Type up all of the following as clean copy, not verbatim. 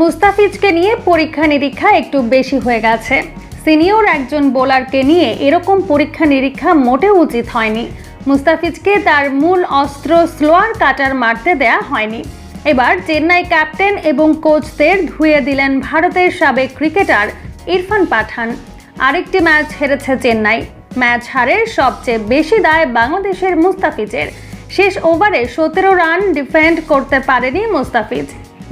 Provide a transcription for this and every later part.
মুস্তাফিজকে নিয়ে পরীক্ষা নিরীক্ষা একটু বেশি হয়ে গেছে। সিনিয়র একজন বোলারকে নিয়ে এরকম পরীক্ষা নিরীক্ষা মোটেও উচিত হয়নি। মুস্তাফিজকে তার মূল অস্ত্র স্লোয়ার কাটার মারতে দেয়া হয়নি। এবার চেন্নাই ক্যাপ্টেন এবং কোচদের ধুয়ে দিলেন ভারতের সাবেক ক্রিকেটার ইরফান পাঠান। আরেকটি ম্যাচ হেরেছে চেন্নাই। ম্যাচ হারের সবচেয়ে বেশি দায় বাংলাদেশের মুস্তাফিজের। শেষ ওভারে 17 রান ডিফেন্ড করতে পারেনি মুস্তাফিজ।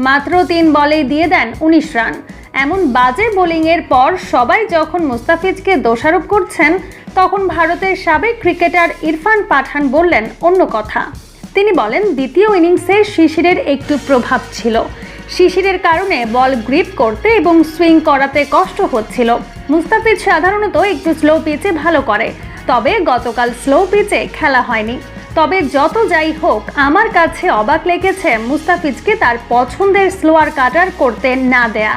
মাত্র 3 বলেই দিয়ে দেন 19 রান। এমন বাজে বোলিংয়ের পর সবাই যখন মুস্তাফিজকে দোষারোপ করছেন, তখন ভারতের সাবেক ক্রিকেটার ইরফান পাঠান বললেন অন্য কথা। তিনি বলেন, দ্বিতীয় ইনিংসে শিশিরের একটু প্রভাব ছিল। শিশিরের কারণে বল গ্রিপ করতে এবং সুইং করাতে কষ্ট হচ্ছিল। মুস্তাফিজ সাধারণত একটু স্লো পিচে ভালো করে, তবে গতকাল স্লো পিচে খেলা হয়নি। তবে যত যাই হোক, আমার কাছে অবাক লেগেছে মুস্তাফিজকে তার পছন্দের স্লোয়ার কাটার করতে না দেয়া,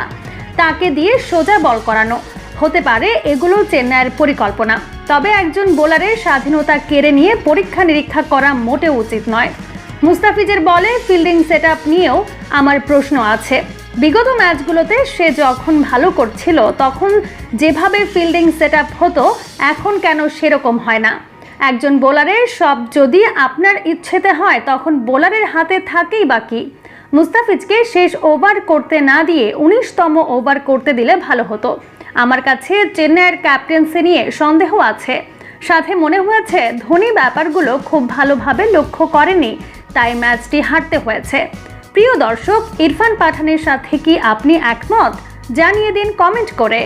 তাকে দিয়ে সোজা বল করানো। হতে পারে এগুলো চেন্নাইয়ের পরিকল্পনা, তবে একজন বোলারের স্বাধীনতা কেড়ে নিয়ে পরীক্ষা নিরীক্ষা করা মোটেও উচিত নয়। মুস্তাফিজের বলে ফিল্ডিং সেটআপ নিয়েও আমার প্রশ্ন আছে। বিগত ম্যাচগুলোতে সে যখন ভালো করছিল তখন যেভাবে ফিল্ডিং সেটআপ হতো, এখন কেন সেরকম হয় না? একজন বোলারের সব যদি আপনার ইচ্ছেতে হয়, তখন বোলারের হাতে থাকেই বাকি। মুস্তাফিজকে শেষ ওভার করতে না দিয়ে 19তম ওভার করতে দিলে ভালো হতো। আমার কাছে চেন্নাইয়ের ক্যাপ্টেন্সি নিয়ে সন্দেহ আছে। সাথে মনে হয়েছে ধোনি ব্যাপারগুলো খুব ভালোভাবে লক্ষ্য করেনি, তাই ম্যাচটি হারতে হয়েছে। প্রিয় দর্শক, ইরফান পাঠানের সাথে কি আপনি একমত? জানিয়ে দিন কমেন্ট করে।